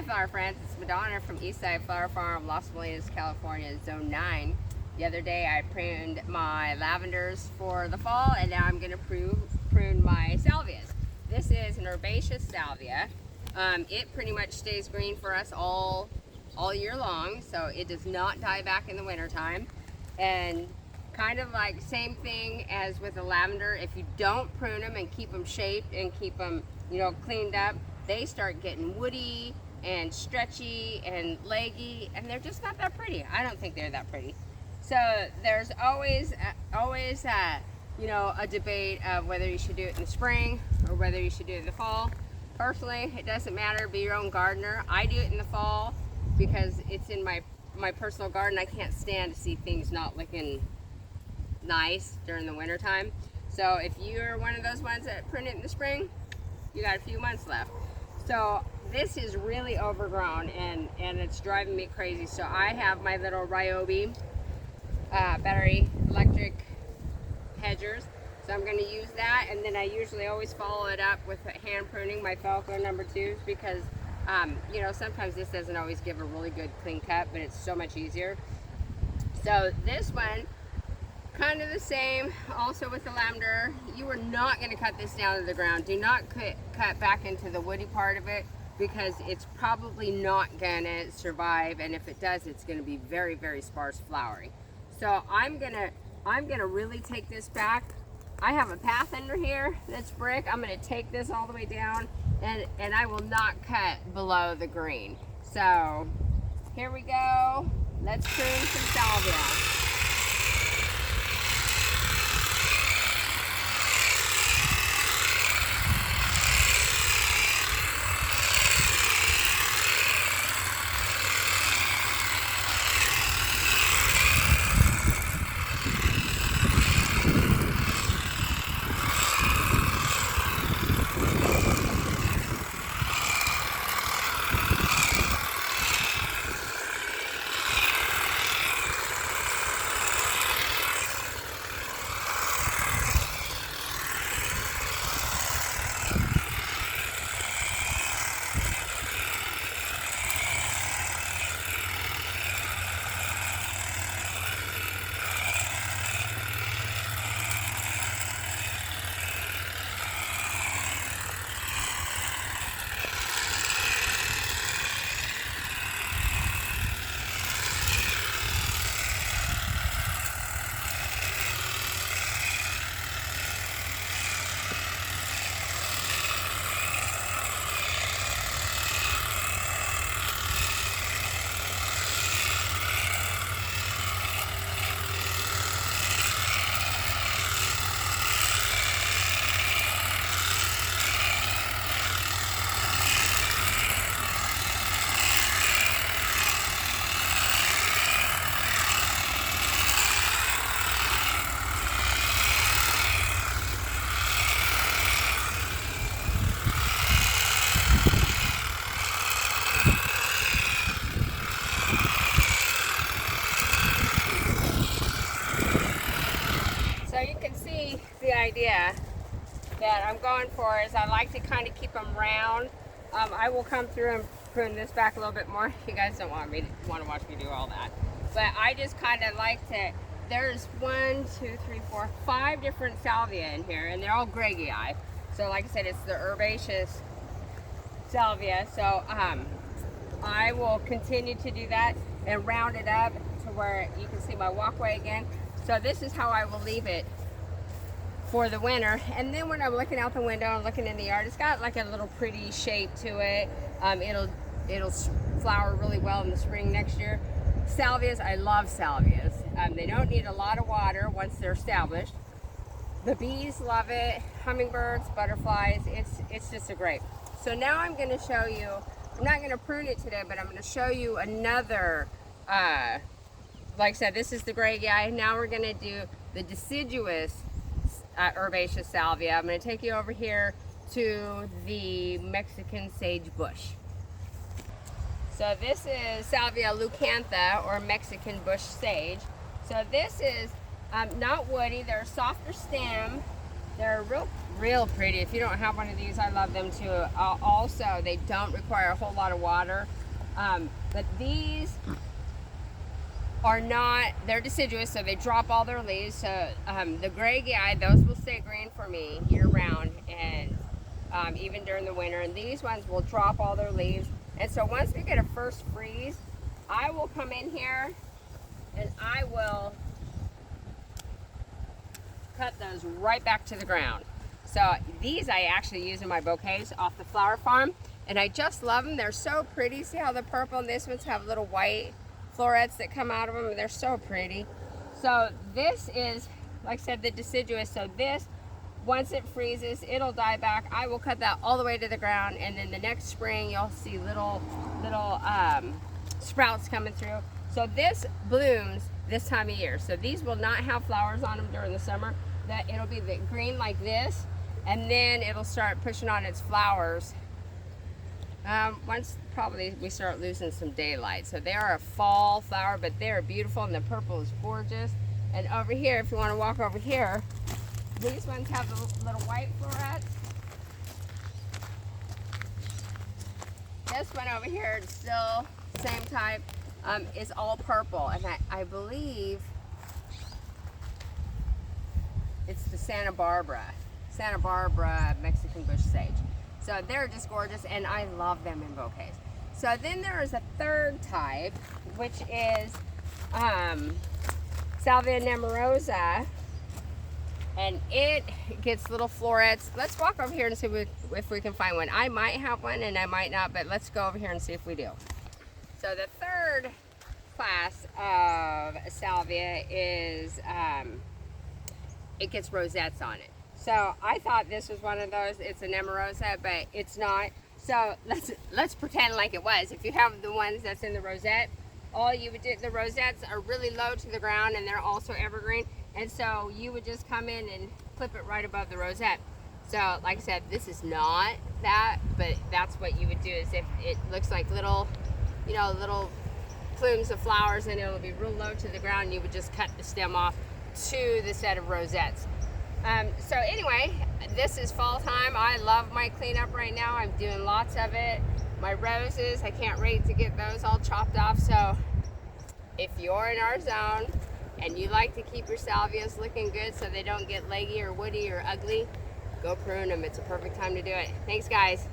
Hi flower friends, it's Madonna from Eastside Flower Farm, Los Feliz, California, Zone 9. The other day I pruned my lavenders for the fall, and now I'm going to prune my salvias. This is an herbaceous salvia. It pretty much stays green for us all year long, so it does not die back in the wintertime. And kind of like same thing as with a lavender, if you don't prune them and keep them shaped and keep them, cleaned up, they start getting woody and stretchy and leggy, and they're just not that pretty. I don't think they're that pretty. So there's always a debate of whether you should do it in the spring or whether you should do it in the fall. Personally, it doesn't matter. Be your own gardener. I do it in the fall because it's in my personal garden. I can't stand to see things not looking nice during the winter time. So if you're one of those ones that prune it in the spring, you got a few months left. So this is really overgrown and it's driving me crazy. So I have my little Ryobi battery electric hedgers. So I'm going to use that, and then I usually always follow it up with hand pruning my Falco number 2s because sometimes this doesn't always give a really good clean cut, but it's so much easier. So this one, kind of the same, also with the lavender. You are not going to cut this down to the ground. Do not cut back into the woody part of it because it's probably not going to survive, and if it does, it's going to be very, very sparse flowery. So I'm gonna really take this back. I have a path under here that's brick. I'm gonna take this all the way down, and I will not cut below the green. So here we go. Let's prune some salvia. So you can see the idea that I'm going for is I like to kind of keep them round. I will come through and prune this back a little bit more. You guys don't want to watch me do all that. But I just kind of like to, there's 5 different salvia in here, and they're all Greggii. So like I said, it's the herbaceous salvia. So I will continue to do that and round it up to where you can see my walkway again. So this is how I will leave it for the winter. And then when I'm looking out the window and looking in the yard, it's got like a little pretty shape to it. It'll flower really well in the spring next year. Salvias, I love salvias. They don't need a lot of water once they're established. The bees love it, hummingbirds, butterflies, it's just a great. So now I'm going to show you, I'm not going to prune it today, but I'm going to show you another, like I said, this is the Greggii. Now we're going to do the deciduous herbaceous salvia. I'm going to take you over here to the Mexican sage bush. So this is Salvia leucantha, or Mexican bush sage. So this is not woody. They're a softer stem They're real pretty. If you don't have one of these, I love them too. Also, they don't require a whole lot of water. But these are not, they're deciduous, so they drop all their leaves. So the gray guy, those will stay green for me year round, and even during the winter. And these ones will drop all their leaves. And so once we get a first freeze, I will come in here and I will cut those right back to the ground. So these I actually use in my bouquets off the flower farm, and I just love them. They're so pretty. See how the purple and this ones have little white florets that come out of them? They're so pretty. So this is, like I said, the deciduous. So this, once it freezes, it'll die back. I will cut that all the way to the ground, and then the next spring you'll see little sprouts coming through. So this blooms this time of year. So these will not have flowers on them during the summer. That it'll be the green like this, and then it'll start pushing on its flowers once probably we start losing some daylight. So they are a fall flower, but they're beautiful, and the purple is gorgeous. And over here, if you want to walk over here, these ones have the little white florets. This one over here is still same type, is all purple, and I believe it's the Santa Barbara Mexican bush sage. So they're just gorgeous, and I love them in bouquets. So then there is a third type, which is Salvia nemorosa, and it gets little florets. Let's walk over here and see if we can find one. I might have one and I might not, but let's go over here and see if we do. So the third class of salvia is it gets rosettes on it. So I thought this was one of those. It's a nemorosa, but it's not. So let's pretend like it was. If you have the ones that's in the rosette, all you would do, the rosettes are really low to the ground, and they're also evergreen. And so you would just come in and clip it right above the rosette. So like I said, this is not that, but that's what you would do. Is if it looks like little, little plumes of flowers, and it'll be real low to the ground, you would just cut the stem off to the set of rosettes. So anyway, this is fall time. I love my cleanup right now. I'm doing lots of it. My roses, I can't wait to get those all chopped off. So if you're in our zone and you like to keep your salvias looking good so they don't get leggy or woody or ugly, go prune them. It's a perfect time to do it. Thanks, guys.